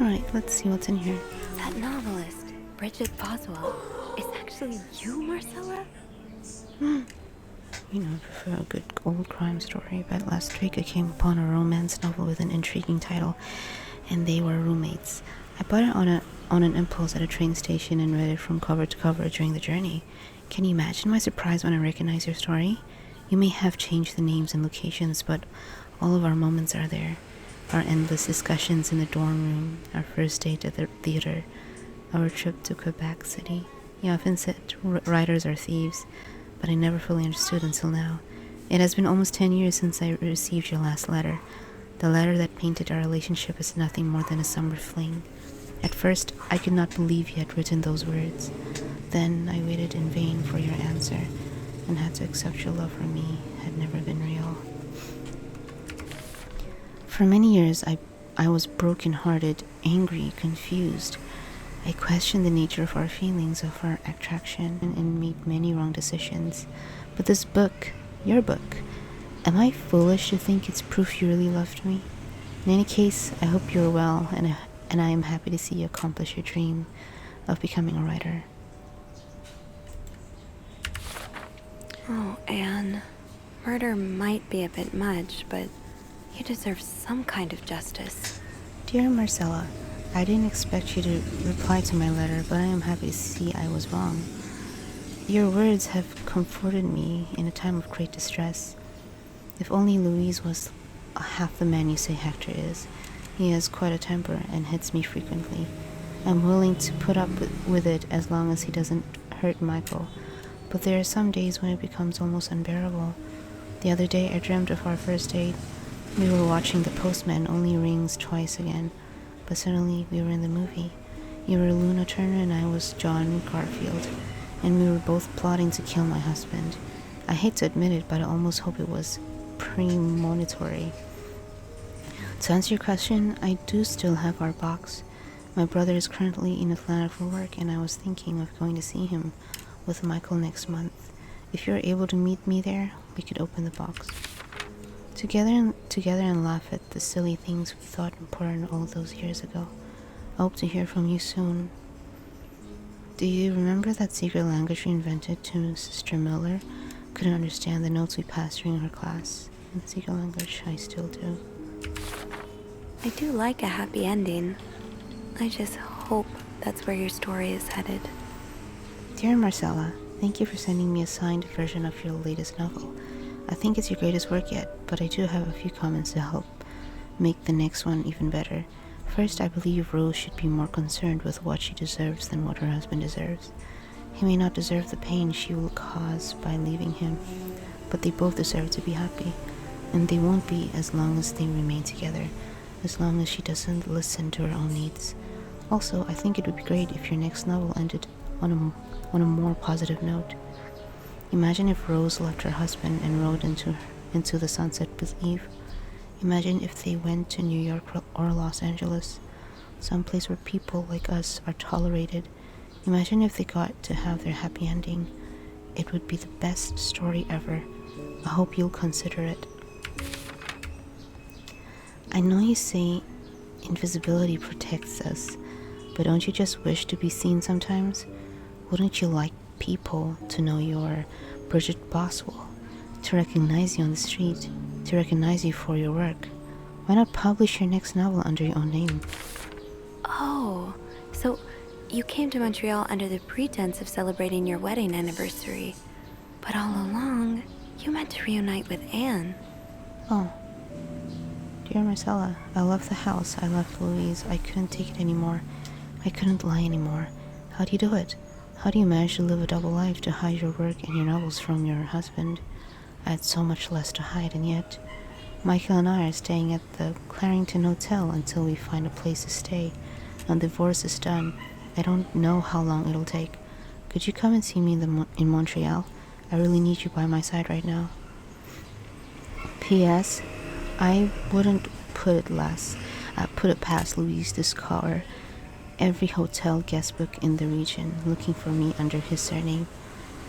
Alright, let's see what's in here. That novelist, Bridget Boswell, is actually you, Marcella? You know, I prefer a good old crime story, but last week I came upon a romance novel with an intriguing title, and they were roommates. I bought it on an impulse at a train station and read it from cover to cover during the journey. Can you imagine my surprise when I recognized your story? You may have changed the names and locations, but all of our moments are there. Our endless discussions in the dorm room, our first date at the theater, our trip to Quebec City. You often said writers are thieves, but I never fully understood until now. It has been almost 10 years since I received your last letter. The letter that painted our relationship as nothing more than a summer fling. At first, I could not believe you had written those words. Then I waited in vain for your answer, and had to accept your love for me had never been real. For many years, I was broken-hearted, angry, confused. I questioned the nature of our feelings, of our attraction, and made many wrong decisions. But this book, your book, am I foolish to think it's proof you really loved me? In any case, I hope you're well, and I am happy to see you accomplish your dream of becoming a writer. Oh, Anne. Murder might be a bit much, but you deserve some kind of justice. Dear Marcella, I didn't expect you to reply to my letter, but I am happy to see I was wrong. Your words have comforted me in a time of great distress. If only Louise was half the man you say Hector is. He has quite a temper and hits me frequently. I'm willing to put up with it as long as he doesn't hurt Michael. But there are some days when it becomes almost unbearable. The other day I dreamt of our first date. We were watching The Postman Only Rings Twice again, but suddenly we were in the movie. You were Luna Turner and I was John Garfield, and we were both plotting to kill my husband. I hate to admit it, but I almost hope it was premonitory. To answer your question, I do still have our box. My brother is currently in Atlanta for work, and I was thinking of going to see him with Michael next month. If you're able to meet me there, we could open the box together and laugh at the silly things we thought important all those years ago. I hope to hear from you soon. Do you remember that secret language we invented to Sister Miller? Couldn't understand the notes we passed during her class. In secret language, I still do. I do like a happy ending. I just hope that's where your story is headed. Dear Marcella, thank you for sending me a signed version of your latest novel. I think it's your greatest work yet, but I do have a few comments to help make the next one even better. First, I believe Rose should be more concerned with what she deserves than what her husband deserves. He may not deserve the pain she will cause by leaving him, but they both deserve to be happy, and they won't be as long as they remain together, as long as she doesn't listen to her own needs. Also, I think it would be great if your next novel ended on a more positive note. Imagine if Rose left her husband and rode into the sunset with Eve. Imagine if they went to New York or Los Angeles, someplace where people like us are tolerated. Imagine if they got to have their happy ending. It would be the best story ever. I hope you'll consider it. I know you say invisibility protects us, but don't you just wish to be seen sometimes? Wouldn't you like people to know you're Bridget Boswell, to recognize you on the street, to recognize you for your work? Why not publish your next novel under your own name? Oh, so you came to Montreal under the pretense of celebrating your wedding anniversary, but all along, you meant to reunite with Anne. Oh. Dear Marcella, I left the house, I left Louise, I couldn't take it anymore. I couldn't lie anymore. How do you do it? How do you manage to live a double life, to hide your work and your novels from your husband? I had so much less to hide, and yet Michael and I are staying at the Clarington Hotel until we find a place to stay. And the divorce is done. I don't know how long it'll take. Could you come and see me in Montreal? I really need you by my side right now. P.S. I wouldn't put it past Louise to scour every hotel guest book in the region looking for me under his surname.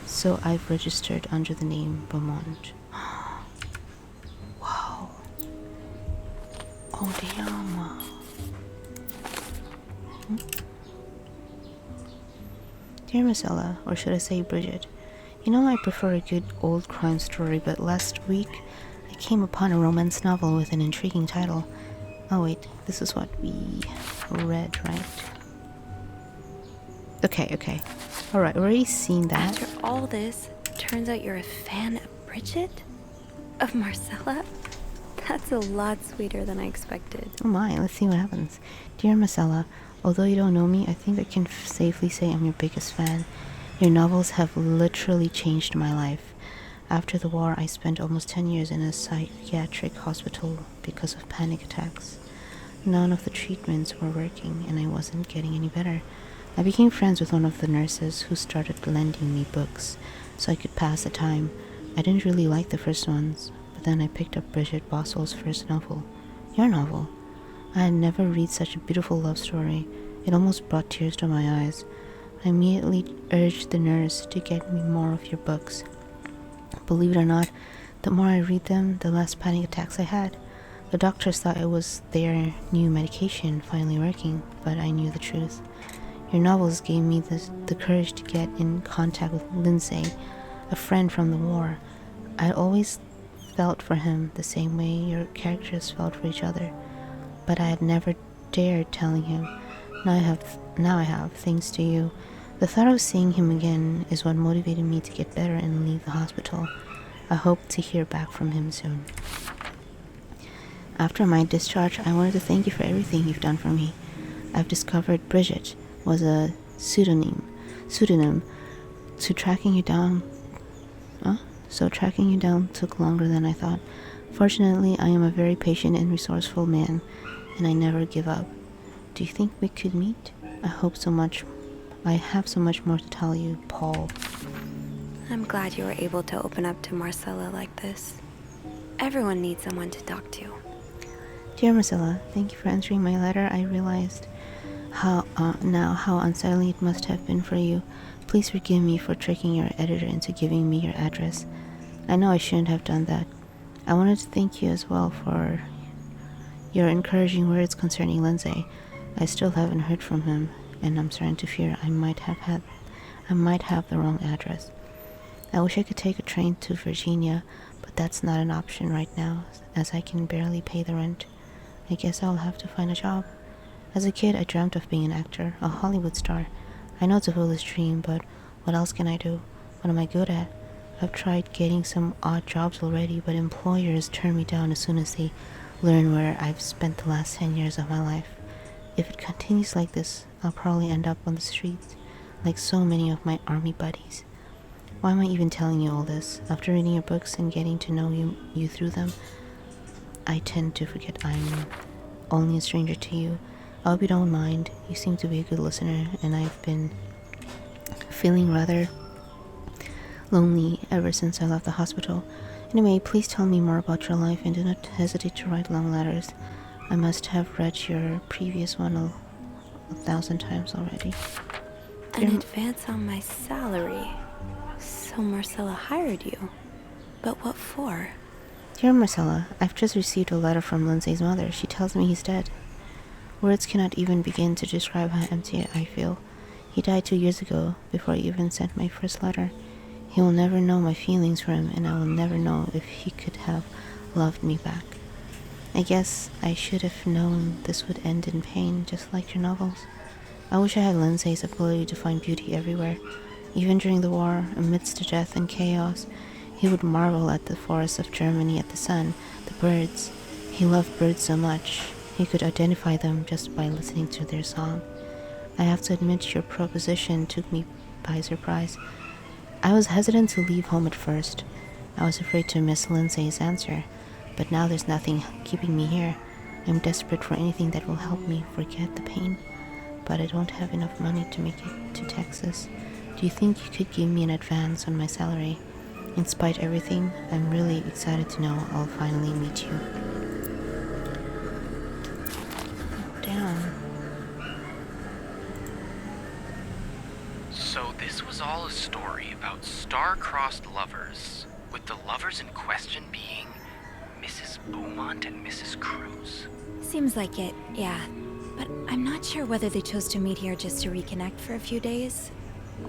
So I've registered under the name Beaumont. Wow. Oh, damn. Dear Marcella, or should I say Bridget, you know I prefer a good old crime story, but last week I came upon a romance novel with an intriguing title. Oh wait, this is what we read, right? Okay. Alright, already seen that. After all this, turns out you're a fan of Bridget? Of Marcella? That's a lot sweeter than I expected. Oh my, let's see what happens. Dear Marcella, although you don't know me, I think I can safely say I'm your biggest fan. Your novels have literally changed my life. After the war, I spent almost 10 years in a psychiatric hospital because of panic attacks. None of the treatments were working, and I wasn't getting any better. I became friends with one of the nurses who started lending me books so I could pass the time. I didn't really like the first ones, but then I picked up Bridget Boswell's first novel. Your novel. I had never read such a beautiful love story. It almost brought tears to my eyes. I immediately urged the nurse to get me more of your books. Believe it or not, the more I read them, the less panic attacks I had. The doctors thought it was their new medication finally working, but I knew the truth. Your novels gave me the courage to get in contact with Lindsay, a friend from the war. I always felt for him the same way your characters felt for each other, but I had never dared telling him. Now I have, thanks to you. The thought of seeing him again is what motivated me to get better and leave the hospital. I hope to hear back from him soon. After my discharge, I wanted to thank you for everything you've done for me. I've discovered Bridget was a pseudonym to tracking you down. So tracking you down took longer than I thought. Fortunately, I am a very patient and resourceful man, and I never give up. Do you think we could meet? I hope so much. I have so much more to tell you, Paul. I'm glad you were able to open up to Marcella like this. Everyone needs someone to talk to. Dear Marcella, thank you for answering my letter. I realized how unsettling it must have been for you. Please forgive me for tricking your editor into giving me your address. I know I shouldn't have done that. I wanted to thank you as well for your encouraging words concerning Lindsay. I still haven't heard from him, and I'm starting to fear I might have the wrong address. I wish I could take a train to Virginia, but that's not an option right now, as I can barely pay the rent. I guess I'll have to find a job. As a kid, I dreamt of being an actor, a Hollywood star. I know it's a foolish dream, but what else can I do? What am I good at? I've tried getting some odd jobs already, but employers turn me down as soon as they learn where I've spent the last 10 years of my life. If it continues like this, I'll probably end up on the streets, like so many of my army buddies. Why am I even telling you all this? After reading your books and getting to know you through them, I tend to forget I'm only a stranger to you. I hope you don't mind. You seem to be a good listener, and I've been feeling rather lonely ever since I left the hospital. Anyway, please tell me more about your life and do not hesitate to write long letters. I must have read your previous one 1,000 times already. An advance on my salary. So Marcella hired you. But what for? Dear Marcella, I've just received a letter from Lindsay's mother. She tells me he's dead. Words cannot even begin to describe how empty I feel. He died 2 years ago, before I even sent my first letter. He will never know my feelings for him, and I will never know if he could have loved me back. I guess I should have known this would end in pain, just like your novels. I wish I had Lindsay's ability to find beauty everywhere. Even during the war, amidst the death and chaos, he would marvel at the forests of Germany, at the sun, the birds. He loved birds so much. He could identify them just by listening to their song. I have to admit your proposition took me by surprise. I was hesitant to leave home at first. I was afraid to miss Lindsay's answer, but now there's nothing keeping me here. I'm desperate for anything that will help me forget the pain, but I don't have enough money to make it to Texas. Do you think you could give me an advance on my salary? In spite of everything, I'm really excited to know I'll finally meet you. Damn. So this was all a story about star-crossed lovers, with the lovers in question being Mrs. Beaumont and Mrs. Cruz. Seems like it, yeah. But I'm not sure whether they chose to meet here just to reconnect for a few days,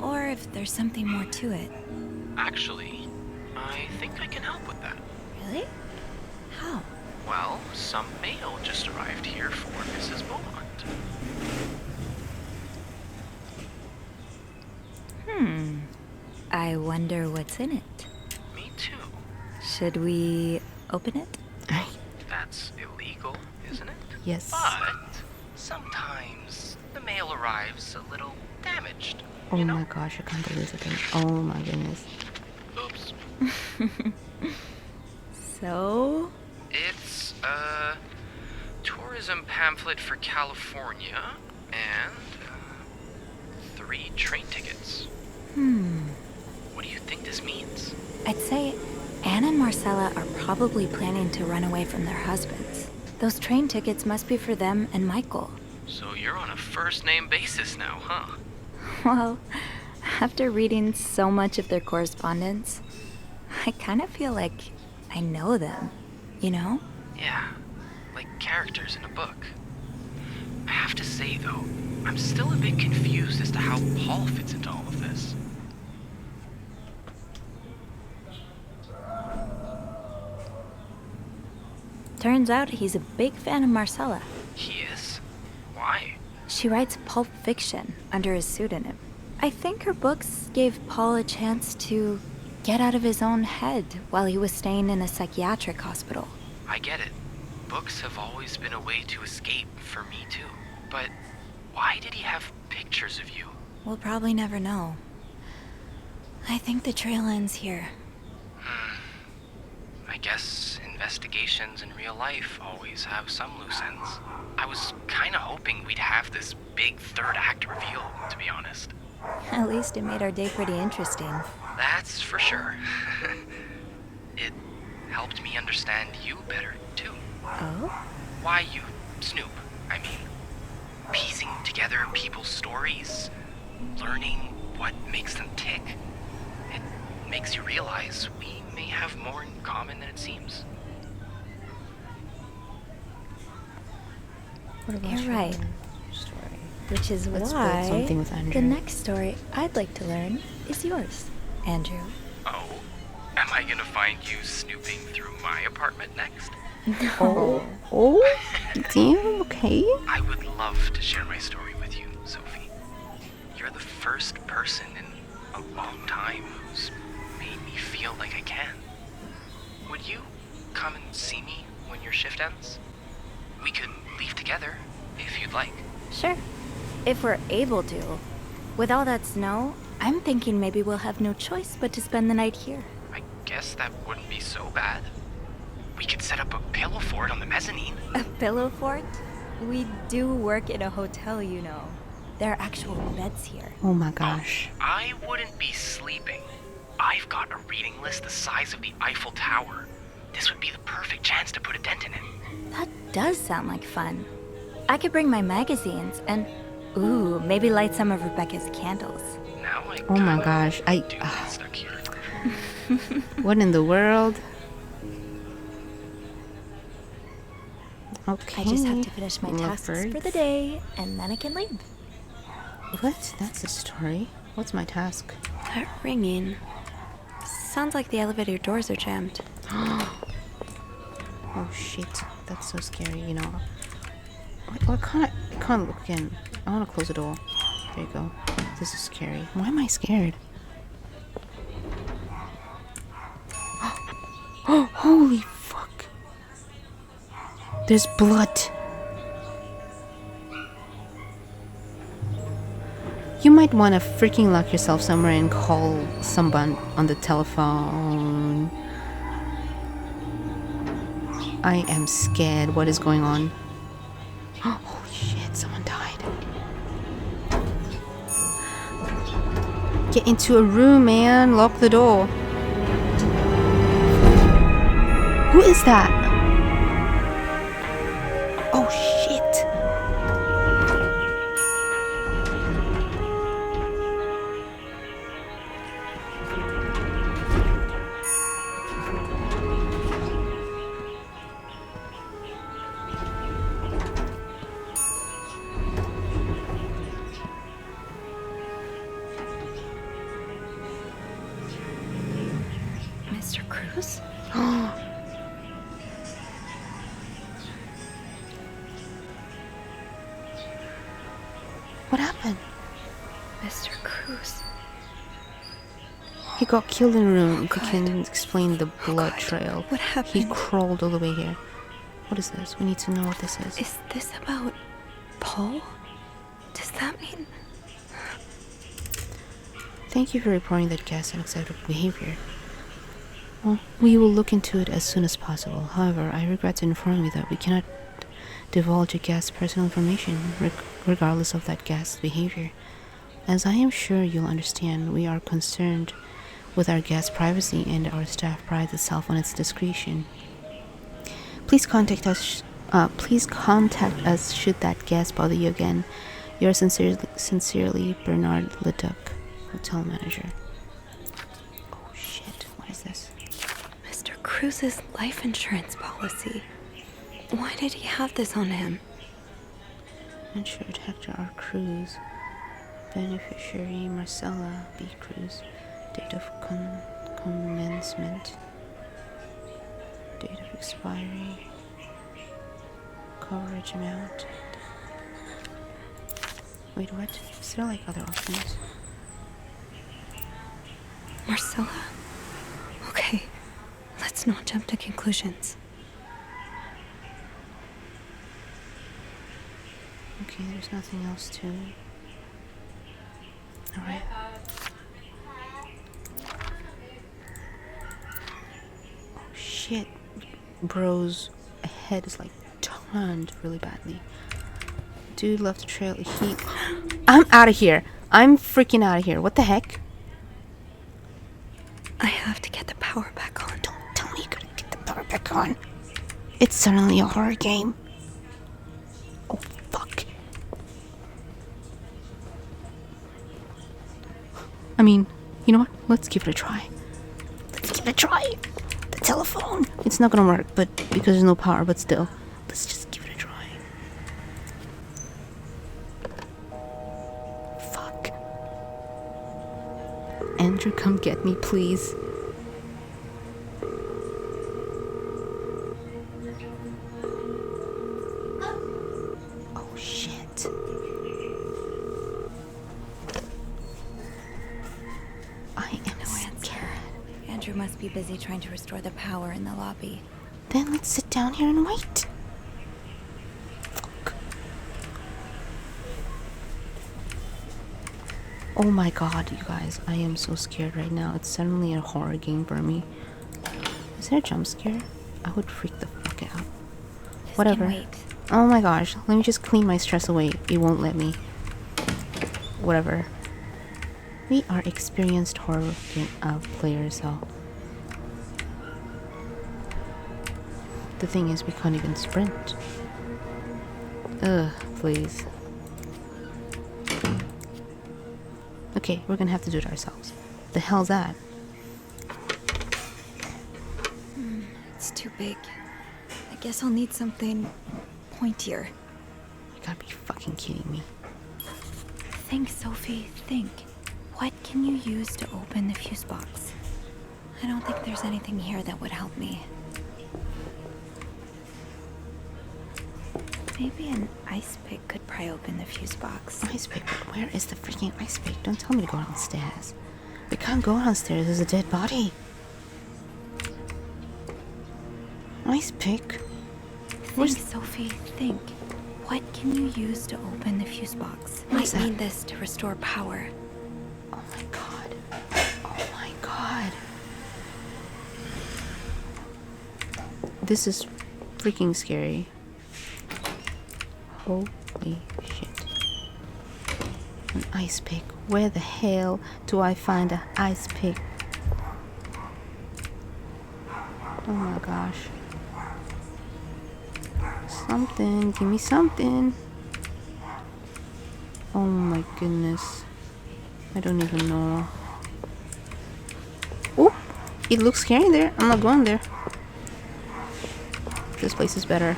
or if there's something more to it. Actually, I think I can help with that. Really? How? Well, some mail just arrived here for Mrs. Beaumont. I wonder what's in it. Me too. Should we open it? That's illegal, isn't it? Yes. But sometimes the mail arrives a little damaged. Oh you know? my gosh, I can't believe it. Oh my goodness. Oops. So? It's a tourism pamphlet for California and 3 train tickets. What do you think this means? I'd say Anne and Marcella are probably planning to run away from their husbands. Those train tickets must be for them and Michael. So you're on a first-name basis now, huh? Well, after reading so much of their correspondence, I kind of feel like I know them, you know? Yeah, like characters in a book. I have to say, though, I'm still a bit confused as to how Paul fits into all of this. Turns out he's a big fan of Marcella. He is? Why? She writes pulp fiction under his pseudonym. I think her books gave Paul a chance to get out of his own head while he was staying in a psychiatric hospital. I get it. Books have always been a way to escape for me, too. But why did he have pictures of you? We'll probably never know. I think the trail ends here. I guess investigations in real life always have some loose ends. I was kinda hoping we'd have this big third act reveal, to be honest. At least it made our day pretty interesting. That's for sure. It helped me understand you better, too. Oh? Why you snoop, I mean. Piecing together people's stories, learning what makes them tick. It makes you realize we may have more in common than it seems. What about You're your right. story? Which is Let's build why something with Andrew. the next story I'd like to learn is yours, Andrew. Oh? Am I gonna find you snooping through my apartment next? Oh, damn, okay. I would love to share my story with you, Sophie. You're the first person in a long time who's made me feel like I can. Would you come and see me when your shift ends? We could leave together, if you'd like. Sure. If we're able to. With all that snow, I'm thinking maybe we'll have no choice but to spend the night here. I guess that wouldn't be so bad. We could set up a pillow fort on the mezzanine. A pillow fort? We do work in a hotel, you know. There are actual beds here. Oh my gosh. I wouldn't be sleeping. I've got a reading list the size of the Eiffel Tower. This would be the perfect chance to put a dent in it. That does sound like fun. I could bring my magazines and, ooh, maybe light some of Rebecca's candles. Now I Oh my kinda gosh. do get stuck here. What in the world? Okay. I just have to finish my tasks Lowbirth. for the day, and then I can leave. What? That's a story. What's my task? That ringing. Sounds like the elevator doors are jammed. Oh shit. That's so scary, you know. I can't look in. I want to close the door. There you go. This is scary. Why am I scared? Oh, holy fuck. There's blood. You might want to freaking lock yourself somewhere and call someone on the telephone. I am scared. What is going on? Oh shit, someone died. Get into a room, man. Lock the door. Who is that? Oh shit. happened? Mr. Cruz. He got killed in a room. If you God. can explain the blood trail. What He happened? crawled all the way here. What is this? We need to know what this is. Is this about Paul? Does that mean... Thank you for reporting that guest's unacceptable behavior. Well, we will look into it as soon as possible. However, I regret to inform you that we cannot divulge a guest's personal information, regardless of that guest's behavior. As I am sure you'll understand, we are concerned with our guest's privacy, and our staff prides itself on its discretion. Please contact us. Should that guest bother you again. Yours sincerely, Bernard Leduc, hotel manager. Oh shit! What is this? Mr. Cruz's life insurance policy. Why did he have this on him? Insured Hector R. Cruz. Beneficiary Marcella B. Cruz. Date of commencement. Date of expiry. Coverage amount. Wait, what? Is there like other options? Marcella? Okay, let's not jump to conclusions. Okay, there's nothing else to it. Alright. Oh shit. Bro's head is like turned really badly. Dude left the trail. I'm out of here. I'm freaking out of here. What the heck? I have to get the power back on. Don't tell me you gotta get the power back on. It's suddenly a horror game. Oh fuck. I mean, you know what? Let's give it a try. Let's give it a try. The telephone. It's not gonna work, but because there's no power, but still. Let's just give it a try. Fuck. Andrew, come get me, please. Oh shit. I am scared. Andrew must be busy trying to restore the power in the lobby. Then let's sit down here and wait. Fuck. Oh my god, you guys. I am so scared right now. It's suddenly a horror game for me. Is there a jump scare? I would freak the fuck out. This Whatever. can wait. Oh my gosh. Let me just clean my stress away. It won't let me. Whatever. We are experienced horror game players, so... The thing is, we can't even sprint. Ugh, please. Okay, we're gonna have to do it ourselves. The hell's that? It's too big. I guess I'll need something pointier. You gotta be fucking kidding me. Think, Sophie, think. What can you use to open the fuse box? I don't think there's anything here that would help me. Maybe an ice pick could pry open the fuse box. Ice pick? Where is the freaking ice pick? Don't tell me to go downstairs. We can't go downstairs. There's a dead body. Ice pick? Think, Sophie, think. What can you use to open the fuse box? What's Might that? need this to restore power. Oh my god. Oh my god. This is freaking scary. Holy shit. An ice pick. Where the hell do I find an ice pick? Oh my gosh. Something. Give me something. Oh my goodness. I don't even know. Oh! It looks scary there. I'm not going there. This place is better.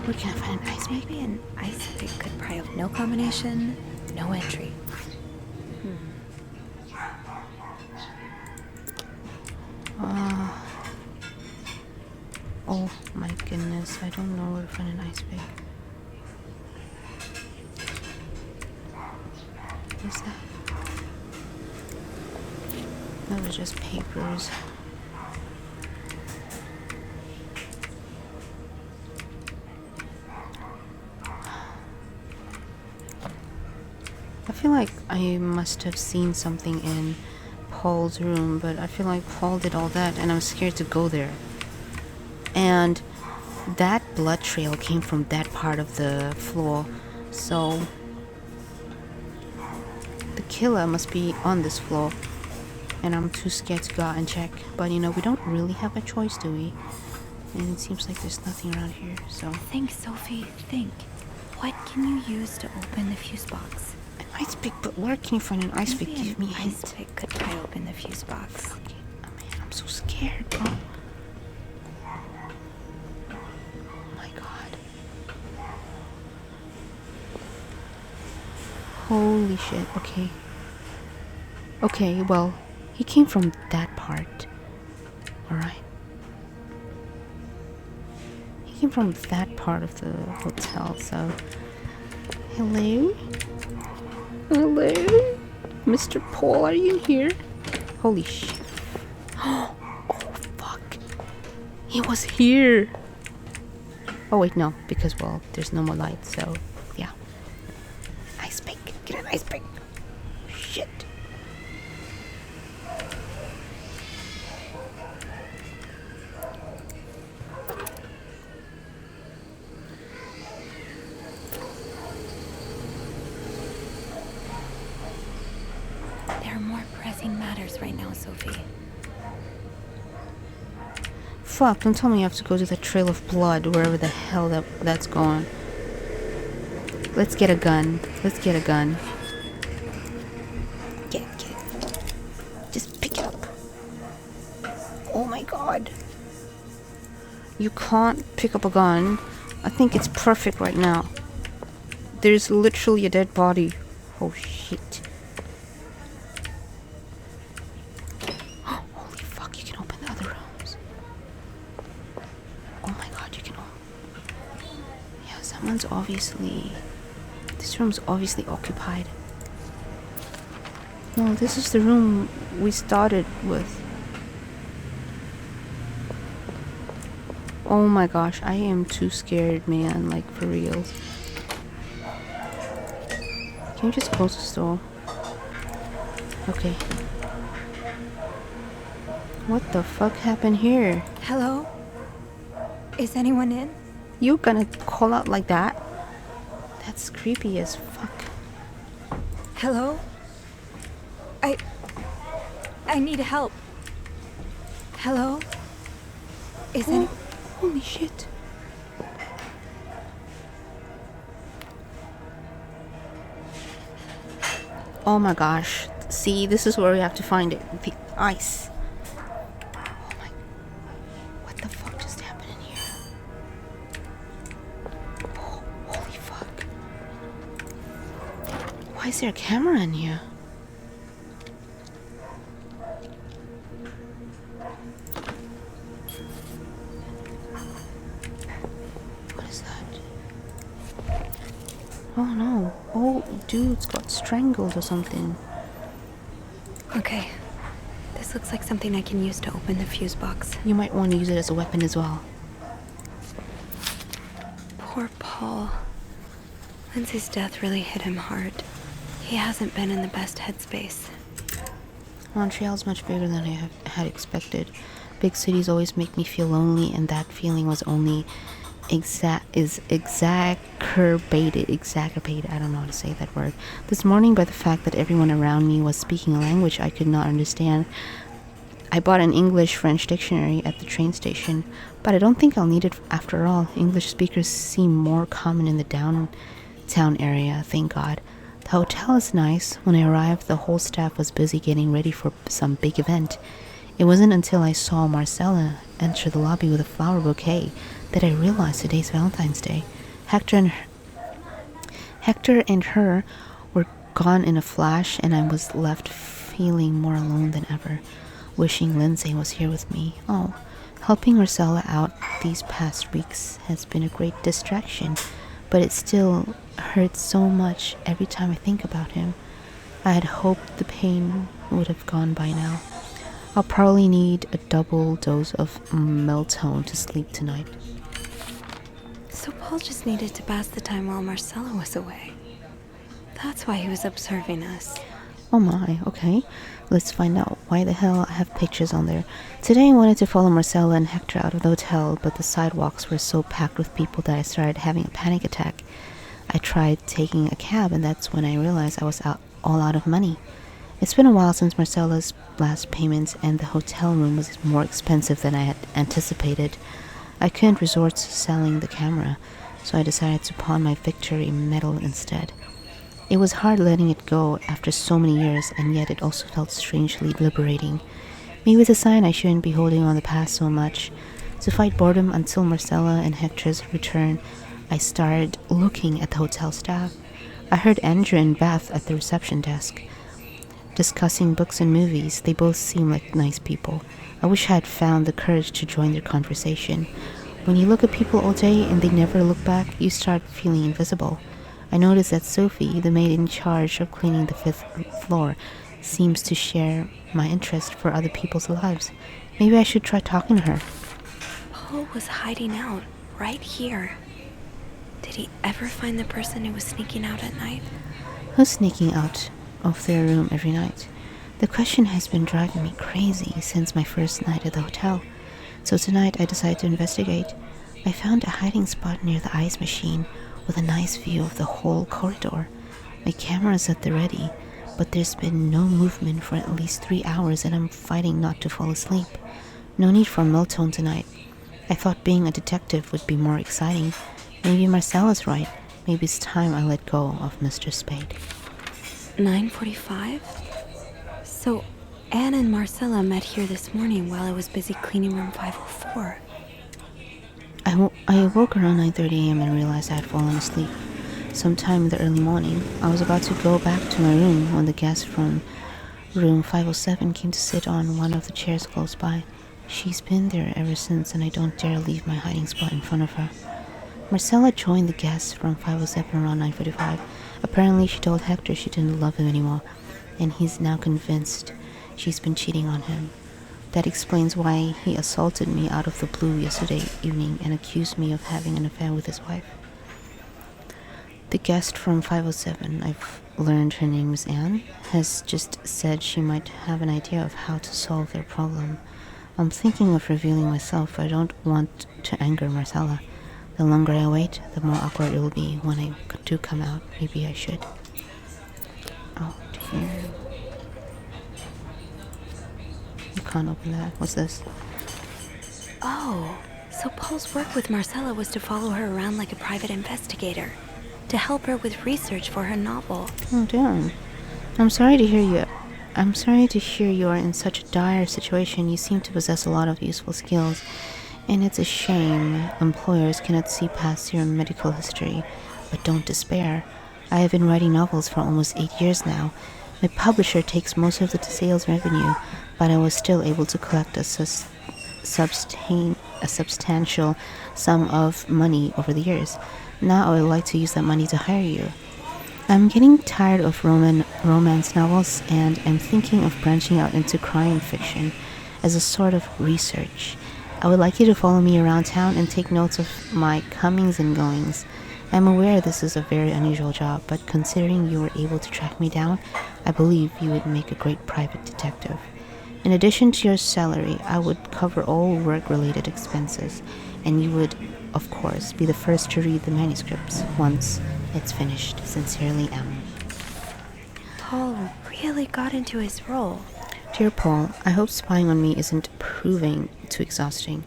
Where can I find an ice pick? Maybe an ice pick could pry open. No combination, no entry. Oh my goodness, I don't know where to find an ice pick. What's that? Those are just papers. I feel like I must have seen something in Paul's room, but I feel like Paul did all that and I'm scared to go there. And that blood trail came from that part of the floor, so the killer must be on this floor. And I'm too scared to go out and check. But you know, we don't really have a choice, do we? And it seems like there's nothing around here, so... Think, Sophie, think. What can you use to open the fuse box? An ice pick? But where can you find an ice pick? Give me a hint. Ice pick could pry open the fuse box. Okay. Oh, man, I'm so scared, bro. Oh my god. Holy shit, okay. Okay, well... He came from that part. Alright. He came from that part of the hotel, so... Hello? Hello? Mr. Paul, are you in here? Holy shit. Oh, fuck. He was here. Oh, wait, no. Because, well, there's no more light, so... Yeah. Ice pick. Get an ice pick. Shit. There are more pressing matters right now, Sophie. Fuck, don't tell me I have to go to the trail of blood, wherever the hell that's going. Let's get a gun. Let's get a gun. Get it. Just pick it up. Oh my god. You can't pick up a gun. I think it's perfect right now. There's literally a dead body. Oh shit. Holy fuck, you can open the other rooms. Oh my god, you can open. Yeah, someone's obviously... This room's obviously occupied. No, this is the room we started with. Oh my gosh, I am too scared, man, like for reals. Can you just close this door? Okay. What the fuck happened here? Hello? Is anyone in? You gonna call out like that? That's creepy as fuck. Hello? I need help. Hello? Is any... Holy shit. Oh my gosh. See, this is where we have to find it. The ice. Oh my... What the fuck just happened in here? Oh, holy fuck. Why is there a camera in here? What is that? Oh no. Oh, dude's got strangled or something. Okay. This looks like something I can use to open the fuse box. You might want to use it as a weapon as well. Poor Paul. Lindsay's death really hit him hard. He hasn't been in the best headspace. Montreal's much bigger than I had expected. Big cities always make me feel lonely, and that feeling was only exacerbated, I don't know how to say that word, this morning by the fact that everyone around me was speaking a language I could not understand. I bought an English-French dictionary at the train station, but I don't think I'll need it after all. English speakers seem more common in the downtown area, thank God. The hotel is nice. When I arrived, the whole staff was busy getting ready for some big event. It wasn't until I saw Marcella enter the lobby with a flower bouquet that I realized today's Valentine's Day. Hector and her were gone in a flash, and I was left feeling more alone than ever, wishing Lindsay was here with me. Oh, helping Marcella out these past weeks has been a great distraction, but it still hurts so much every time I think about him. I had hoped the pain would have gone by now. I'll probably need a double dose of melatonin to sleep tonight. So Paul just needed to pass the time while Marcella was away. That's why he was observing us. Oh my, okay. Let's find out why the hell I have pictures on there. Today I wanted to follow Marcella and Hector out of the hotel, but the sidewalks were so packed with people that I started having a panic attack. I tried taking a cab, and that's when I realized I was all out of money. It's been a while since Marcella's last payment, and the hotel room was more expensive than I had anticipated. I couldn't resort to selling the camera, so I decided to pawn my victory medal instead. It was hard letting it go after so many years, and yet it also felt strangely liberating. Maybe it's a sign I shouldn't be holding on the past so much. To fight boredom until Marcella and Hector's return, I started looking at the hotel staff. I heard Andrew and Beth at the reception desk, discussing books and movies. They both seemed like nice people. I wish I had found the courage to join their conversation. When you look at people all day and they never look back, you start feeling invisible. I noticed that Sophie, the maid in charge of cleaning the 5th floor, seems to share my interest for other people's lives. Maybe I should try talking to her. Paul was hiding out right here. Did he ever find the person who was sneaking out at night? Who's sneaking out of their room every night? The question has been driving me crazy since my first night at the hotel. So tonight I decided to investigate. I found a hiding spot near the ice machine with a nice view of the whole corridor. My camera is at the ready, but there's been no movement for at least 3 hours, and I'm fighting not to fall asleep. No need for melatonin tonight. I thought being a detective would be more exciting. Maybe Marcella's right. Maybe it's time I let go of Mr. Spade. 9:45? So Anne and Marcella met here this morning while I was busy cleaning room 504. I woke around 9:30 a.m. and realized I had fallen asleep. Sometime in the early morning, I was about to go back to my room when the guest from room 507 came to sit on one of the chairs close by. She's been there ever since, and I don't dare leave my hiding spot in front of her. Marcella joined the guest from 507 around 9:45. Apparently she told Hector she didn't love him anymore, and he's now convinced she's been cheating on him. That explains why he assaulted me out of the blue yesterday evening and accused me of having an affair with his wife. The guest from 507, I've learned her name is Anne, has just said she might have an idea of how to solve their problem. I'm thinking of revealing myself, but I don't want to anger Marcella. The longer I wait, the more awkward it will be when I do come out. Maybe I should. Oh dear. You can't open that. What's this? Oh, so Paul's work with Marcella was to follow her around like a private investigator, to help her with research for her novel. Oh damn. I'm sorry to hear you are in such a dire situation. You seem to possess a lot of useful skills, and it's a shame employers cannot see past your medical history. But don't despair. I have been writing novels for almost 8 years now. My publisher takes most of the sales revenue, but I was still able to collect a substantial sum of money over the years. Now I would like to use that money to hire you. I'm getting tired of romance novels, and I'm thinking of branching out into crime fiction as a sort of research. I would like you to follow me around town and take notes of my comings and goings. I'm aware this is a very unusual job, but considering you were able to track me down, I believe you would make a great private detective. In addition to your salary, I would cover all work-related expenses, and you would, of course, be the first to read the manuscripts once it's finished. Sincerely, M. Paul really got into his role. Dear Paul, I hope spying on me isn't proving too exhausting.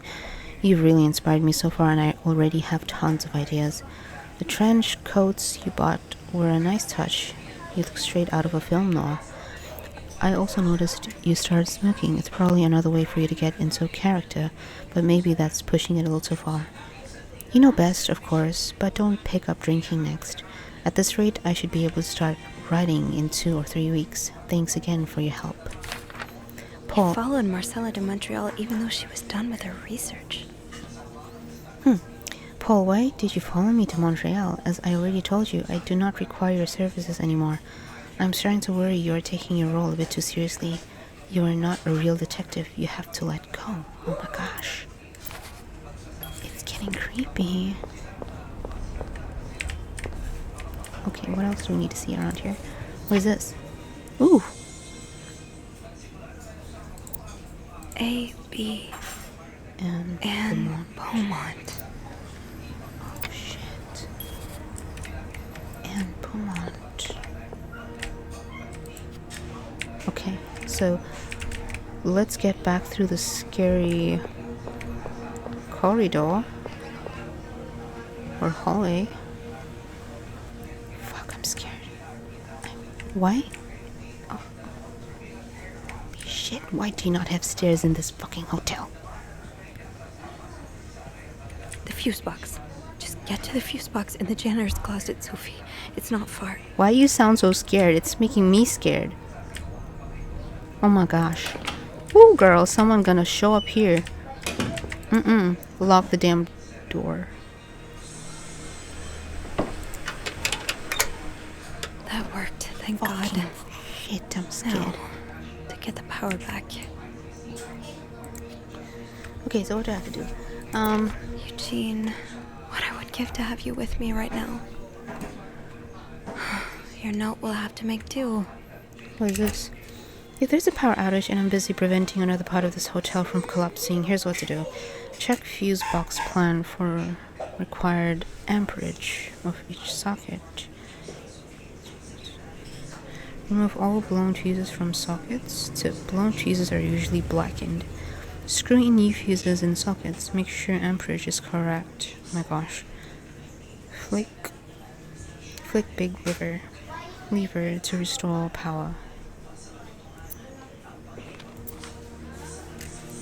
You've really inspired me so far, and I already have tons of ideas. The trench coats you bought were a nice touch. You look straight out of a film noir. I also noticed you started smoking. It's probably another way for you to get into a character, but maybe that's pushing it a little too far. You know best, of course, but don't pick up drinking next. At this rate, I should be able to start writing in 2 or 3 weeks. Thanks again for your help. Paul. He followed Marcella to Montreal even though she was done with her research. Paul, why did you follow me to Montreal? As I already told you, I do not require your services anymore. I'm starting to worry you are taking your role a bit too seriously. You are not a real detective. You have to let go. Oh my gosh. It's getting creepy. Okay, what else do we need to see around here? What is this? Ooh. A, B, And Beaumont. Oh shit. And Beaumont. Okay, so let's get back through the scary corridor or hallway. Fuck, I'm scared. Why? Oh. Holy shit, why do you not have stairs in this fucking hotel? The fuse box. Just get to the fuse box in the janitor's closet, Sophie. It's not far. Why you sound so scared? It's making me scared. Oh my gosh. Ooh, girl, someone gonna show up here. Lock the damn door. That worked, thank God. Fucking shit, I'm scared. Now, to get the power back. Okay, so what do I have to do? Eugene, what I would give to have you with me right now. Your note will have to make do. What is this? If there's a power outage and I'm busy preventing another part of this hotel from collapsing, here's what to do. Check fuse box plan for required amperage of each socket. Remove all blown fuses from sockets. Blown fuses are usually blackened. Screw in new fuses in sockets. Make sure amperage is correct. Oh my gosh. Flick big lever to restore power.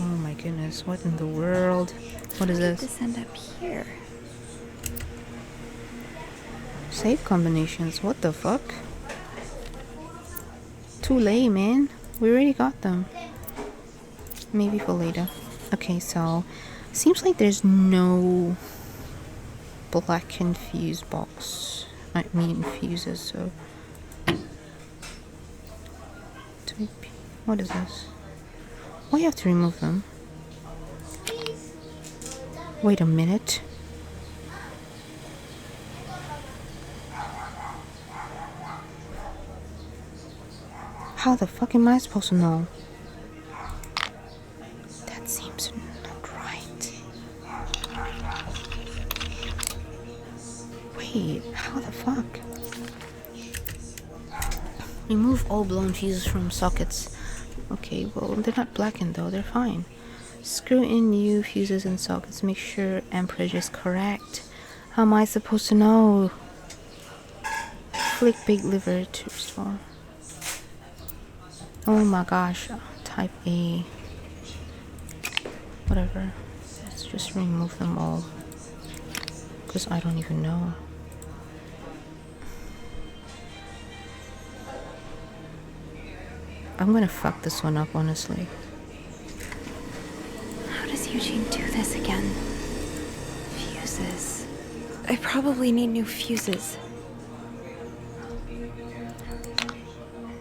Oh my goodness, what in the world? What is this? This end up here. Save combinations, what the fuck? Too late, man. We already got them. Maybe for later. Okay, so seems like there's no blackened fuse box. I mean fuses, so what is this? Why you have to remove them? Wait a minute. How the fuck am I supposed to know? That seems not right. Wait, how the fuck? Remove all blown fuses from sockets. Okay, well, they're not blackened though, they're fine. Screw in new fuses and sockets. Make sure amperage is correct. How am I supposed to know? Flick big lever to restore. Oh my gosh. Type A. Whatever. Let's just remove them all. Because I don't even know. I'm gonna fuck this one up, honestly. How does Eugene do this again? Fuses. I probably need new fuses.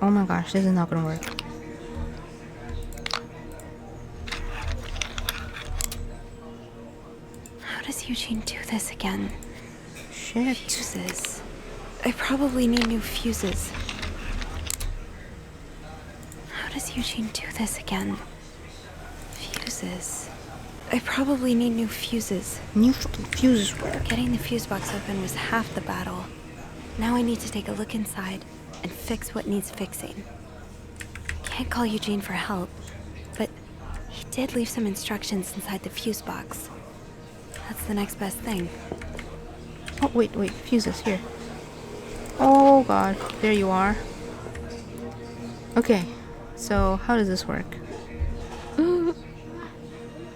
Oh my gosh, this is not gonna work. How does Eugene do this again? Shit. Fuses. I probably need new fuses. How does Eugene do this again? Fuses. I probably need new fuses. New fucking fuses work. Getting the fuse box open was half the battle. Now I need to take a look inside and fix what needs fixing. Can't call Eugene for help, but he did leave some instructions inside the fuse box. That's the next best thing. Oh, wait, fuses, here. Oh god, there you are. Okay, so how does this work?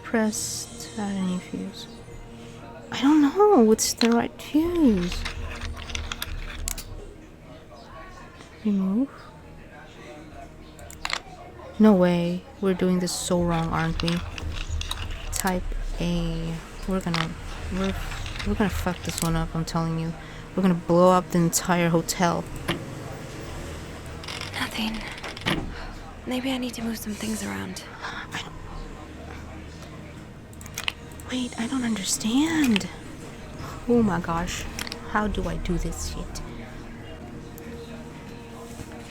Press to add a new fuse. I don't know what's the right fuse. Remove. No way. We're doing this so wrong, aren't we? Type A. we're gonna fuck this one up, I'm telling you. We're gonna blow up the entire hotel. Nothing. Maybe I need to move some things around. Wait, I don't understand. Oh my gosh. How do I do this shit?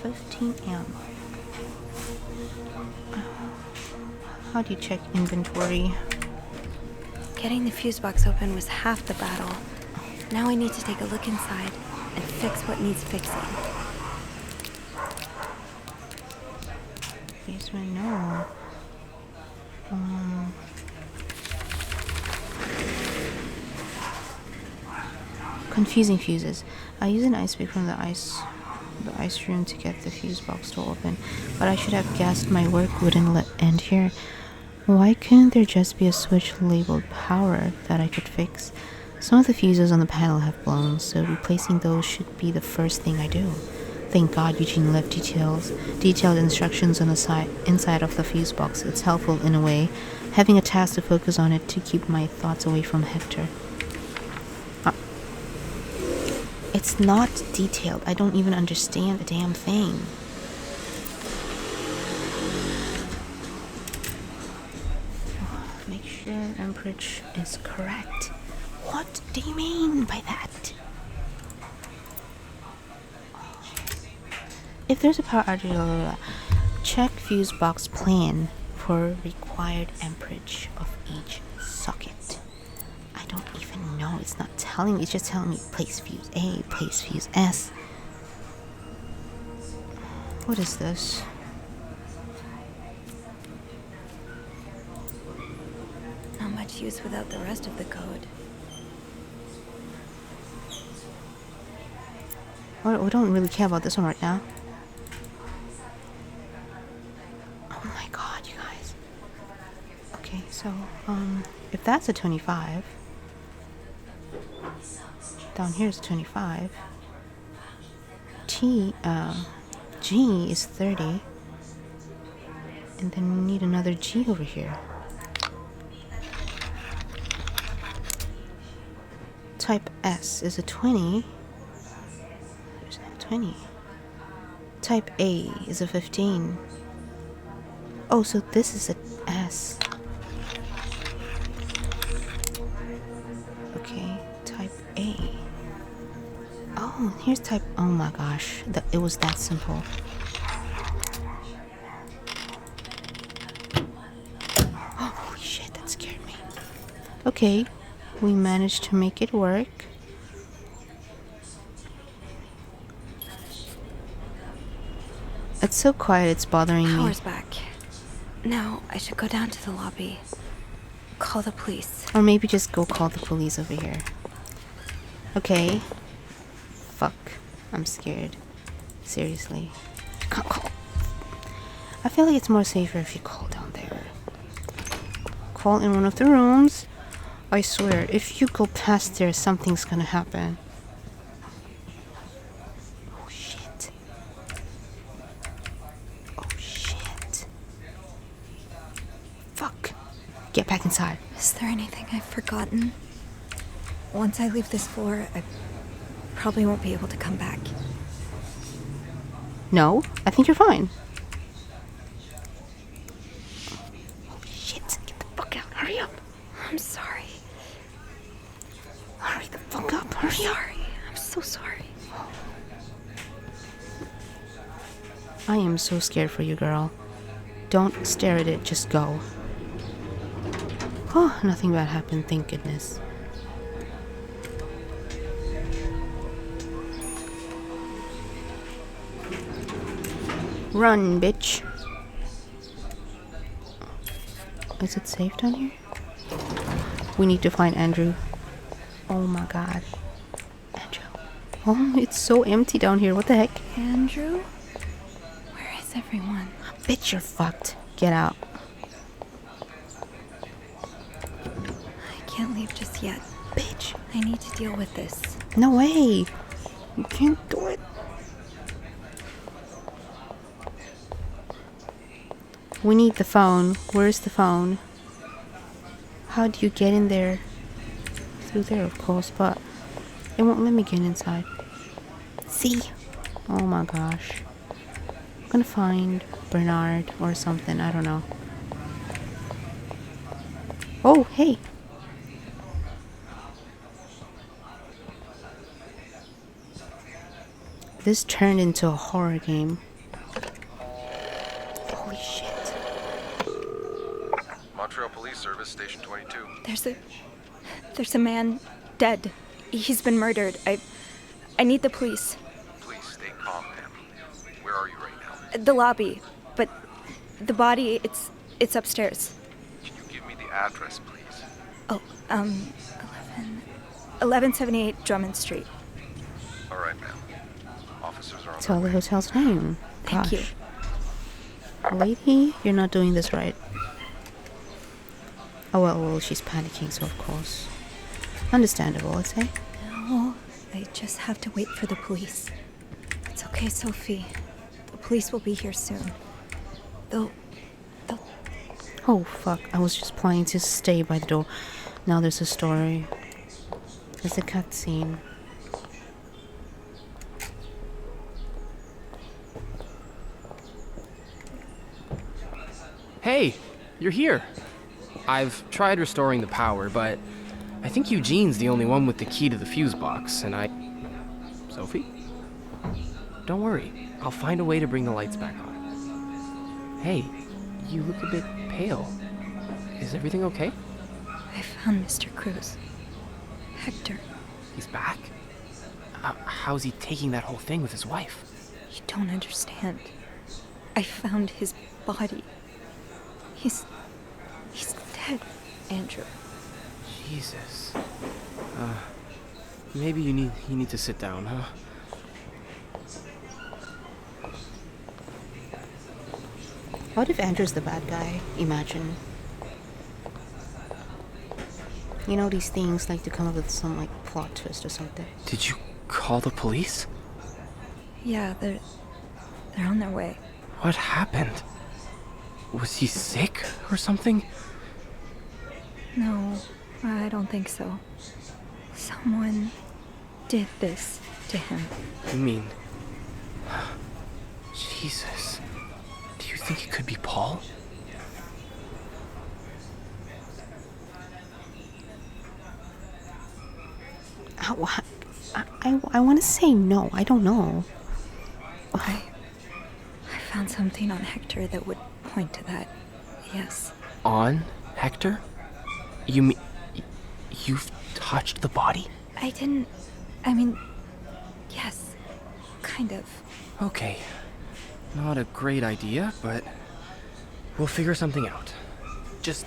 15 M. How do you check inventory? Getting the fuse box open was half the battle. Now I need to take a look inside and fix what needs fixing. Basement, no. Confusing fuses. I use an ice pick from the ice room to get the fuse box to open, but I should have guessed my work wouldn't end here. Why couldn't there just be a switch labeled power that I could fix? Some of the fuses on the panel have blown, so replacing those should be the first thing I do. Thank God Eugene left detailed instructions on the inside of the fuse box. It's helpful in a way, having a task to focus on it to keep my thoughts away from Hector. It's not detailed. I don't even understand a damn thing. Make sure amperage is correct. What do you mean by that? If there's a power outage, check fuse box plan for required amperage of each socket. I don't even know. It's not telling me. It's just telling me place fuse A, place fuse S. What is this? Not much use without the rest of the code. We don't really care about this one right now. Oh my god, you guys. Okay, so, if that's a 25, down here's 25. G is 30. And then we need another G over here. Type S is a 20. There's no 20. Type A is a 15. Oh, so this is a S. Okay, type A. Oh, here's type. Oh my gosh, it was that simple. Oh, holy shit, that scared me. Okay, we managed to make it work. It's so quiet, it's bothering me. Power's back. Now I should go down to the lobby. Call the police. Or maybe just go call the police over here. Okay. Fuck. I'm scared. Seriously. Can't call. I feel like it's more safer if you call down there. Call in one of the rooms. I swear, if you go past there, something's gonna happen. Oh shit. Oh shit. Fuck. Get back inside. Is there anything I've forgotten? Once I leave this floor, I probably won't be able to come back. No, I think you're fine. Oh shit, get the fuck out, hurry up. I'm sorry. Hurry the fuck up, hurry up. Sorry. I'm so sorry. I am so scared for you, girl. Don't stare at it, just go. Oh, nothing bad happened, thank goodness. Run, bitch. Is it safe down here? We need to find Andrew. Oh my god. Andrew. Oh, it's so empty down here. What the heck? Andrew? Where is everyone? Bitch, you're fucked. Get out. I can't leave just yet. Bitch. I need to deal with this. No way. You can't do it. We need the phone. Where's the phone? How do you get in there? through there, of course, but it won't let me get inside. See? Oh my gosh. I'm gonna find Bernard or something, I don't know. Oh, hey! This turned into a horror game. Holy shit. Montreal Police Service, Station 22. There's a man dead. He's been murdered. I need the police. Please stay calm, ma'am. Where are you right now? The lobby. But the body, it's upstairs. Can you give me the address, please? Oh, 1178 Drummond Street. All right, ma'am. Officers are on Tell the their way. hotel's name. Thank Gosh. you. Lady, you're not doing this right. Oh well, she's panicking, so of course. Understandable, I'd say. No, I just have to wait for the police. It's okay, Sophie. The police will be here soon. They'll... Oh fuck, I was just planning to stay by the door. Now there's a story. There's a cutscene. Hey, you're here. I've tried restoring the power, but I think Eugene's the only one with the key to the fuse box, and Sophie? Don't worry, I'll find a way to bring the lights back on. Hey, you look a bit pale. Is everything okay? I found Mr. Cruz. Hector, He's back? How's he taking that whole thing with his wife? you don't understand. I found his body. He's dead, Andrew. Jesus. Maybe you need to sit down, huh? What if Andrew's the bad guy? Imagine. You know, these things like to come up with some like plot twist or something. Did you call the police? Yeah, they're on their way. What happened? Was he sick or something? No, I don't think so. Someone did this to him. You mean... Jesus. Do you think it could be Paul? I want to say no. I don't know. I found something on Hector that would point to that. Yes. On Hector? You mean... You've touched the body? I mean, yes. Kind of. Okay. Not a great idea, but... we'll figure something out. Just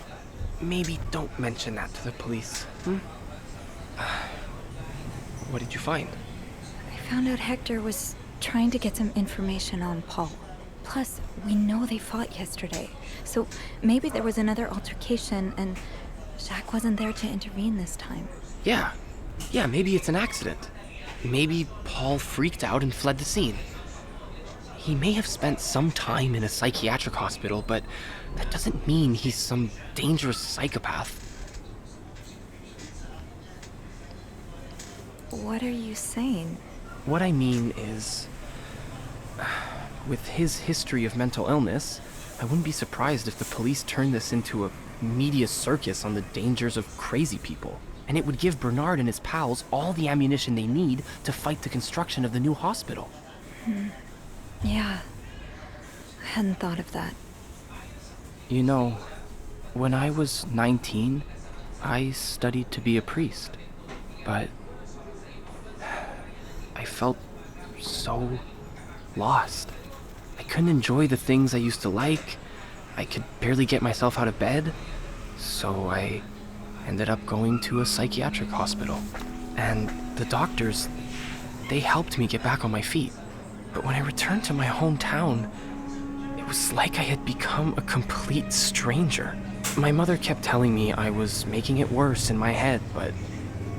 maybe don't mention that to the police, hmm? What did you find? I found out Hector was trying to get some information on Paul. Plus, we know they fought yesterday. So maybe there was another altercation and Jacques wasn't there to intervene this time. Yeah, maybe it's an accident. Maybe Paul freaked out and fled the scene. He may have spent some time in a psychiatric hospital, but that doesn't mean he's some dangerous psychopath. What are you saying? What I mean is, with his history of mental illness, I wouldn't be surprised if the police turned this into a media circus on the dangers of crazy people. And it would give Bernard and his pals all the ammunition they need to fight the construction of the new hospital. Yeah. I hadn't thought of that. You know, when I was 19, I studied to be a priest. But I felt so lost. I couldn't enjoy the things I used to like. I could barely get myself out of bed. So I ended up going to a psychiatric hospital. And the doctors, they helped me get back on my feet. But when I returned to my hometown, it was like I had become a complete stranger. My mother kept telling me I was making it worse in my head, but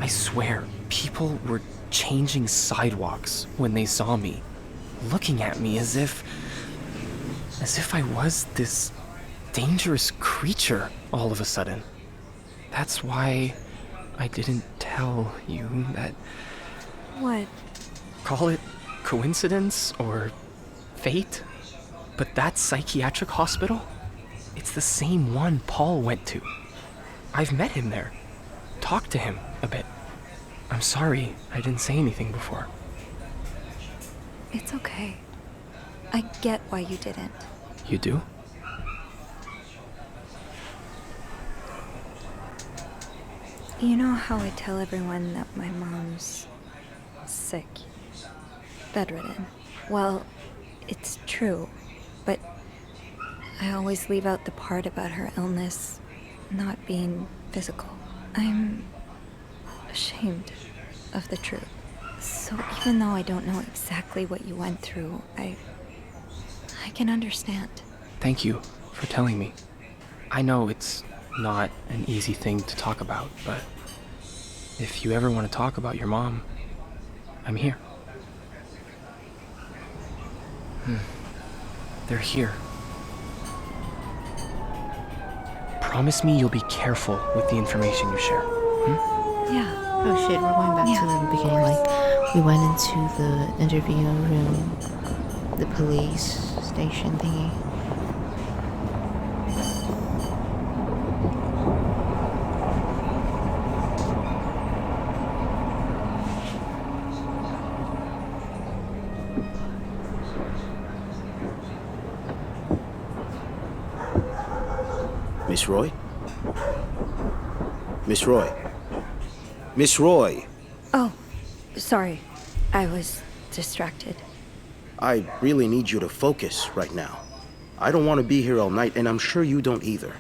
I swear, people were changing sidewalks when they saw me, looking at me as if I was this dangerous creature all of a sudden. That's why I didn't tell tell you that... What? Call it coincidence or fate, but that psychiatric hospital, it's the same one Paul went to. I've met him there. Talked to him a bit. I'm sorry I didn't say anything before. It's okay. I get why you didn't. You do? You know how I tell everyone that my mom's sick, bedridden? Well, it's true, but I always leave out the part about her illness not being physical. I'm ashamed of the truth. So even though I don't know exactly what you went through, I can understand. Thank you for telling me. I know it's not an easy thing to talk about, but if you ever want to talk about your mom, I'm here. They're here. Promise me you'll be careful with the information you share. Yeah. Oh shit, we're going back to the beginning. Like, we went into the interview room, the police station thingy. Miss Roy? Miss Roy? Miss Roy! Oh, sorry. I was distracted. I really need you to focus right now. I don't want to be here all night, and I'm sure you don't either.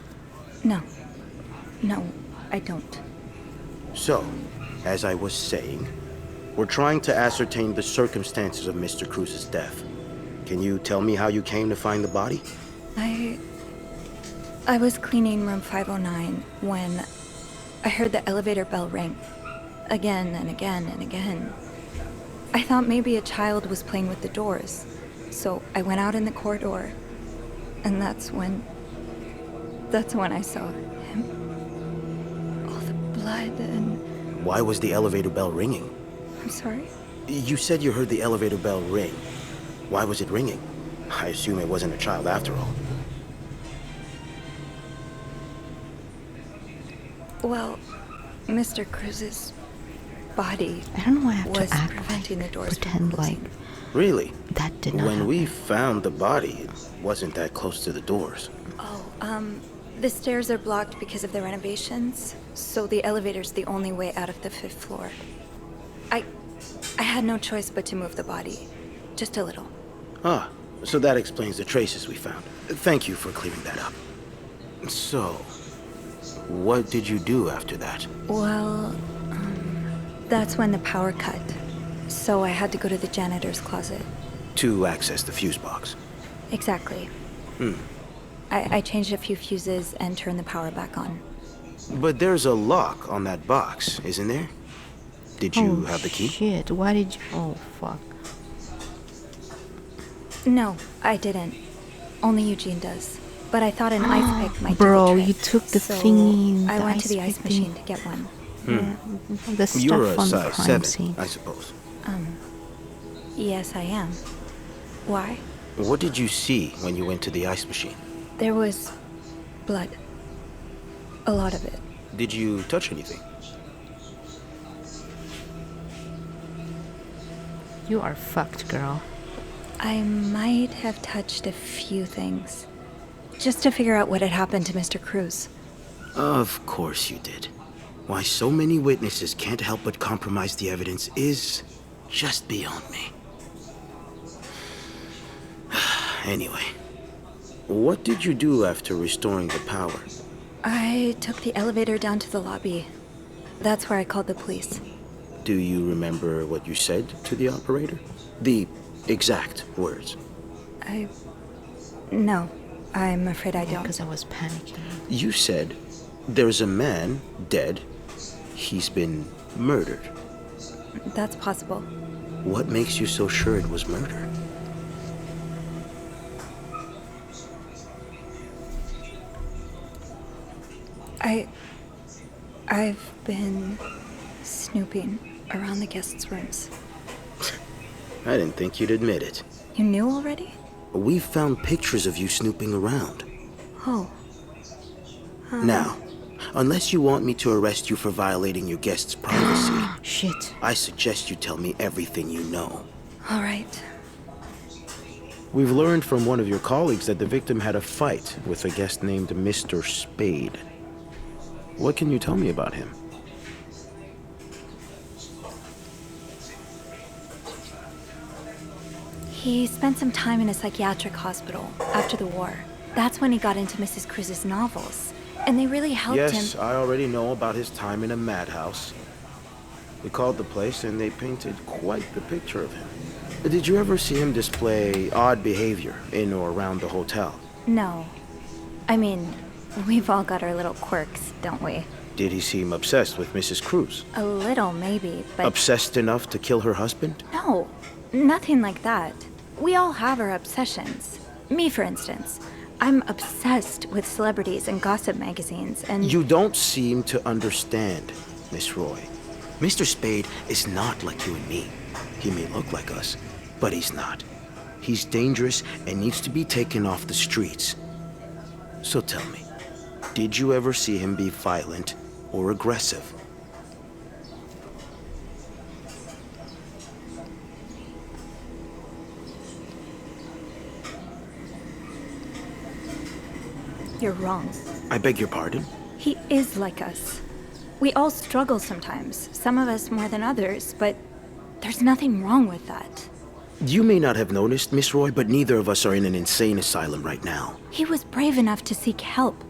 No. No, I don't. So, as I was saying, we're trying to ascertain the circumstances of Mr. Cruz's death. Can you tell me how you came to find the body? I was cleaning room 509 when I heard the elevator bell ring. Again and again and again. I thought maybe a child was playing with the doors, so I went out in the corridor, and that's when I saw him. All the blood and... Why was the elevator bell ringing? I'm sorry? You said you heard the elevator bell ring. Why was it ringing? I assume it wasn't a child after all. Well, Mr. Cruz's body I don't know why I have was to act preventing the doors pretend from like closing. Really? that did not When happen. we found the body, it wasn't that close to the doors. The stairs are blocked because of the renovations, so the elevator's the only way out of the 5th floor. I had no choice but to move the body. Just a little. Ah, so that explains the traces we found. Thank you for clearing that up. So, what did you do after that? Well, that's when the power cut. So I had to go to the janitor's closet. To access the fuse box. Exactly. I changed a few fuses and turned the power back on. But there's a lock on that box, isn't there? Did you have the key? Shit, why did you... Oh, fuck. No, I didn't. Only Eugene does. But I thought an ice pick might Bro, do the trick. you took the so thingy, I the went to the ice ice pick thing. machine to get one. The stuff You're a on the size crime 7, scene. I suppose. Yes, I am. Why? What did you see when you went to the ice machine? There was blood. A lot of it. Did you touch anything? You are fucked, girl. I might have touched a few things. Just to figure out what had happened to Mr. Cruz. Of course you did. Why so many witnesses can't help but compromise the evidence is just beyond me. Anyway, what did you do after restoring the power? I took the elevator down to the lobby. That's where I called the police. Do you remember what you said to the operator? The exact words. No, I'm afraid I don't. Because I was panicking. You said, there's a man dead. He's been murdered. That's possible. What makes you so sure it was murder? I've been Snooping around the guests' rooms. I didn't think you'd admit it. You knew already? We've found pictures of you snooping around. Oh. Now, unless you want me to arrest you for violating your guest's privacy, Shit. I suggest you tell me everything you know. All right. We've learned from one of your colleagues that the victim had a fight with a guest named Mr. Spade. What can you tell me about him? He spent some time in a psychiatric hospital after the war. That's when he got into Mrs. Cruz's novels. And they really helped him. Yes, I already know about his time in a madhouse. We called the place and they painted quite the picture of him. Did you ever see him display odd behavior in or around the hotel? No. I mean, we've all got our little quirks, don't we? Did he seem obsessed with Mrs. Cruz? A little, maybe, but... Obsessed enough to kill her husband? No, nothing like that. We all have our obsessions. Me, for instance. I'm obsessed with celebrities and gossip magazines, and... You don't seem to understand, Miss Roy. Mr. Spade is not like you and me. He may look like us, but he's not. He's dangerous and needs to be taken off the streets. So tell me, did you ever see him be violent or aggressive? You're wrong. I beg your pardon? He is like us. We all struggle sometimes, some of us more than others, but there's nothing wrong with that. You may not have noticed, Miss Roy, but neither of us are in an insane asylum right now. He was brave enough to seek help.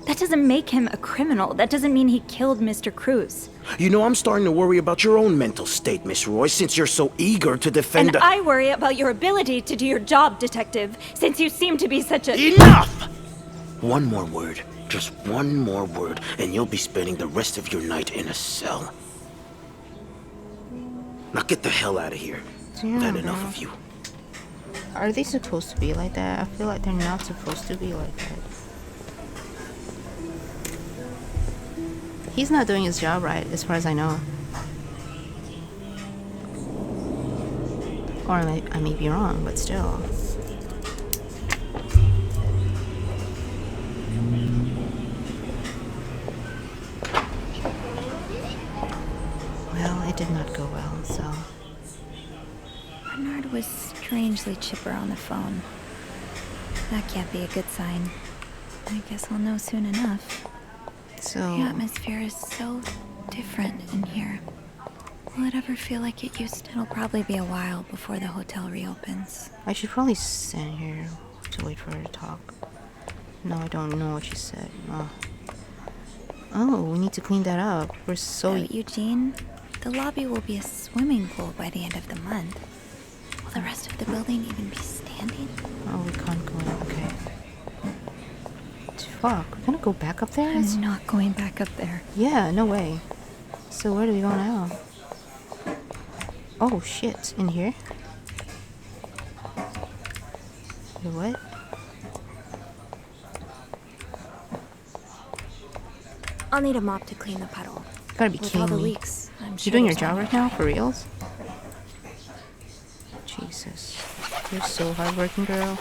That doesn't make him a criminal. That doesn't mean he killed Mr. Cruz. You know, I'm starting to worry about your own mental state, Miss Roy, since you're so eager to defend... And I worry about your ability to do your job, Detective, since you seem to be such a... Enough! One more word, just one more word, and you'll be spending the rest of your night in a cell. Now get the hell out of here. Damn, I've had enough bro. of you. Are they supposed to be like that? I feel like they're not supposed to be like that. He's not doing his job right, as far as I know. Or I may be wrong, but still. Well, it did not go well, so... Bernard was strangely chipper on the phone. That can't be a good sign. I guess I'll know soon enough. So... The atmosphere is so different in here. Will it ever feel like it used to? It'll probably be a while before the hotel reopens. I should probably stand here to wait for her to talk. No, I don't know what she said. Oh, we need to clean that up. We're so... Eugene, the lobby will be a swimming pool by the end of the month. Will the rest of the building even be standing? Oh, we can't go in. Okay. Fuck, we're gonna go back up there? I'm not going back up there. Yeah, no way. So where do we go now? Oh shit, in here? Wait, what? I'll need a mop to clean the puddle. You gotta be With kidding all the me. leaks, I'm You sure doing your there's job one. right now? For reals? Jesus. You're so hardworking, girl.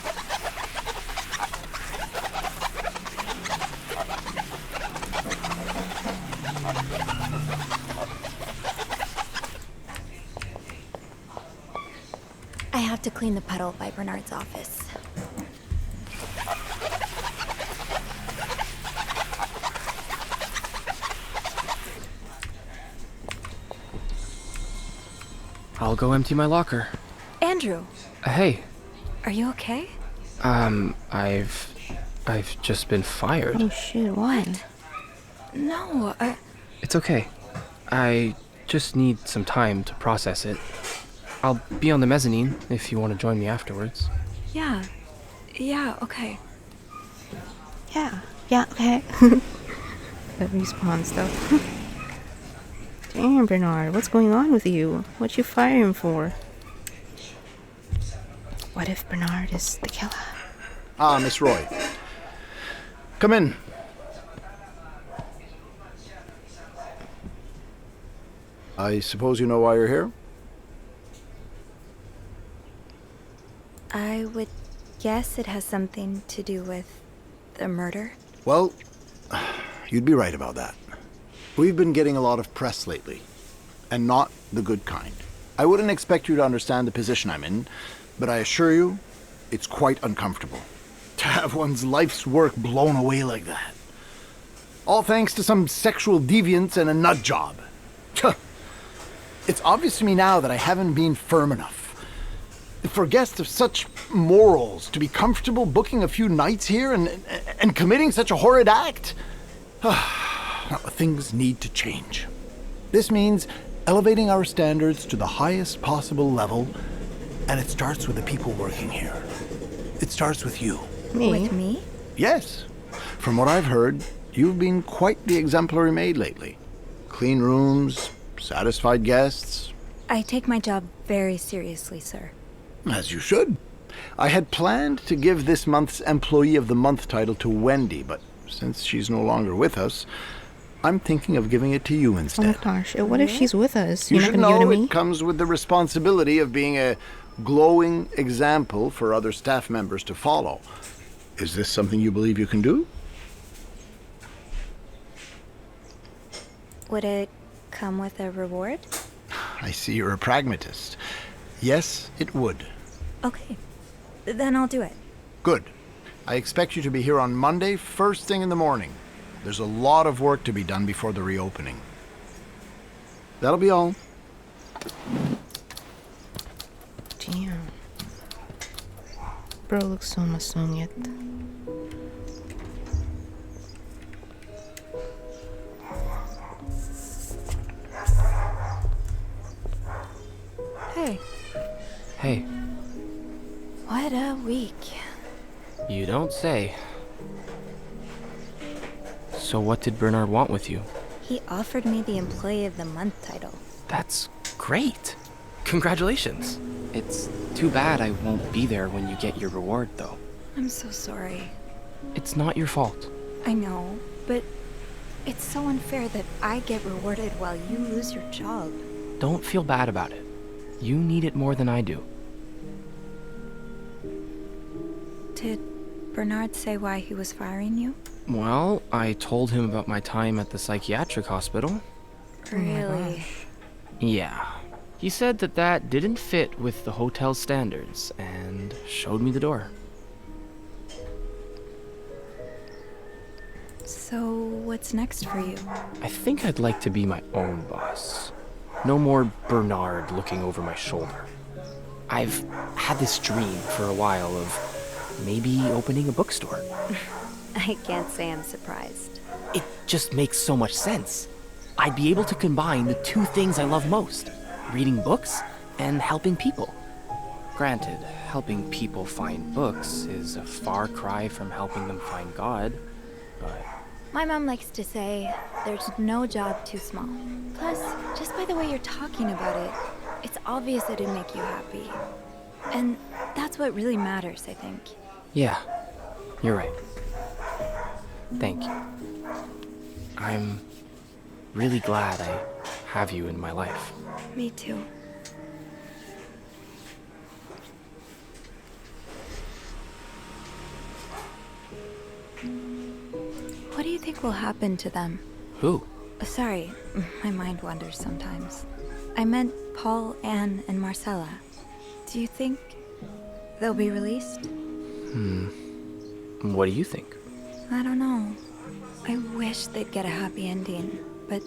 I have to clean the puddle by Bernard's office. I'll go empty my locker. Andrew, Hey, are you okay? I've just been fired. Oh shit, why? No, It's okay. I just need some time to process it. I'll be on the mezzanine if you want to join me afterwards. yeah, okay. Yeah, okay. That response though. Damn, Bernard, what's going on with you? What you fire him for? What if Bernard is the killer? Ah, Miss Roy. Come in. I suppose you know why you're here? I would guess it has something to do with the murder. Well, you'd be right about that. We've been getting a lot of press lately, and not the good kind. I wouldn't expect you to understand the position I'm in, but I assure you, it's quite uncomfortable. To have one's life's work blown away like that. All thanks to some sexual deviance and a nut job. It's obvious to me now that I haven't been firm enough. For guests of such morals to be comfortable booking a few nights here and committing such a horrid act. Things need to change. This means elevating our standards to the highest possible level, and it starts with the people working here. It starts with you. Me? With me? Yes. From what I've heard, you've been quite the exemplary maid lately. Clean rooms, satisfied guests. I take my job very seriously, sir. As you should. I had planned to give this month's Employee of the Month title to Wendy, but since she's no longer with us, I'm thinking of giving it to you Oh my instead. gosh. What if she's with us? You You're should not gonna give know it to me? it comes with the responsibility of being a glowing example for other staff members to follow. Is this something you believe you can do? Would it come with a reward? I see you're a pragmatist. Yes, it would. Okay, then I'll do it. Good. I expect you to be here on Monday, first thing in the morning. There's a lot of work to be done before the reopening. That'll be all. Damn. Bro looks so masungit. Hey, Hey, what a week. you don't say. So what did Bernard want with you? He offered me the Employee of the Month title. That's great. Congratulations. It's too bad I won't be there when you get your reward, though. I'm so sorry. It's not your fault. I know, but it's so unfair that I get rewarded while you lose your job. Don't feel bad about it. You need it more than I do. Did Bernard say why he was firing you? Well, I told him about my time at the psychiatric hospital. Really? Yeah. He said that didn't fit with the hotel's standards and showed me the door. So, what's next for you? I think I'd like to be my own boss. No more Bernard looking over my shoulder. I've had this dream for a while of maybe opening a bookstore. I can't say I'm surprised. It just makes so much sense. I'd be able to combine the two things I love most, reading books and helping people. Granted, helping people find books is a far cry from helping them find God, but My mom likes to say, there's no job too small. Plus, just by the way you're talking about it, it's obvious it'd make you happy. And that's what really matters, I think. yeah, you're right. Thank you. I'm really glad I have you in my life. Me too. What do you think will happen to them? Who? Sorry, my mind wanders sometimes. I meant Paul, Anne, and Marcella. Do you think they'll be released? What do you think? I don't know. I wish they'd get a happy ending, but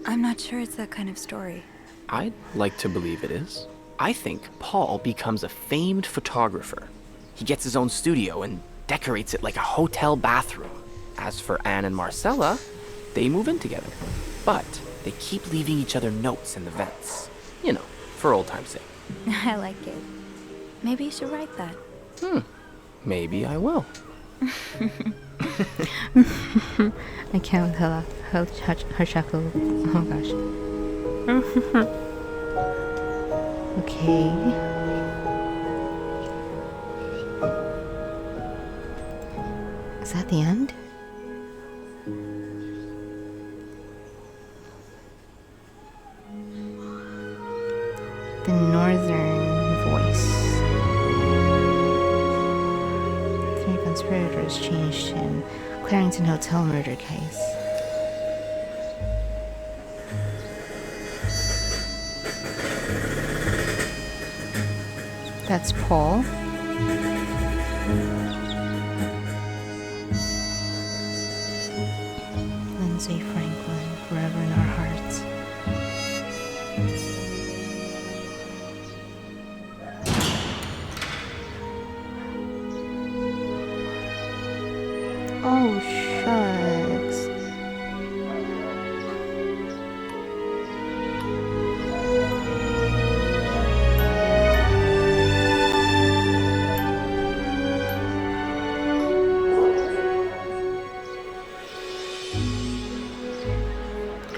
I'm not sure it's that kind of story. I'd like to believe it is. I think Paul becomes a famed photographer. He gets his own studio and decorates it like a hotel bathroom. As for Anne and Marcella, they move in together. But they keep leaving each other notes in the vents. You know, for old time's sake. I like it. Maybe you should write that. Maybe I will. I can't tell her chuckle. Oh gosh. Okay. Is that the end? The Northern Voice. 3 conspirators changed in Clarendon Hotel murder case. That's Paul. Lindsay Franklin, forever in our hearts. Oh, shucks.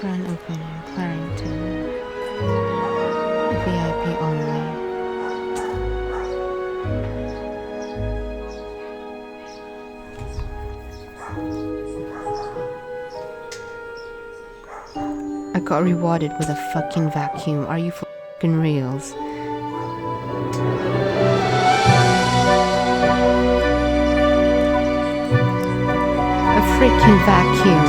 Grand opening, Clarendon. VIP only. I got rewarded with a fucking vacuum. Are you fucking reals? A freaking vacuum.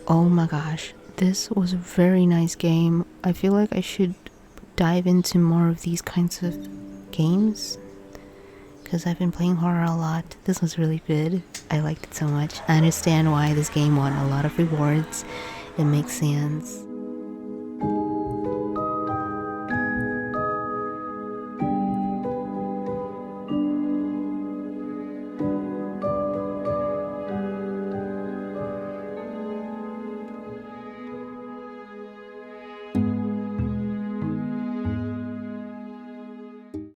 Oh my gosh, this was a very nice game. I feel like I should dive into more of these kinds of games because I've been playing horror a lot. This was really good. I liked it so much. I understand why this game won a lot of rewards. It makes sense.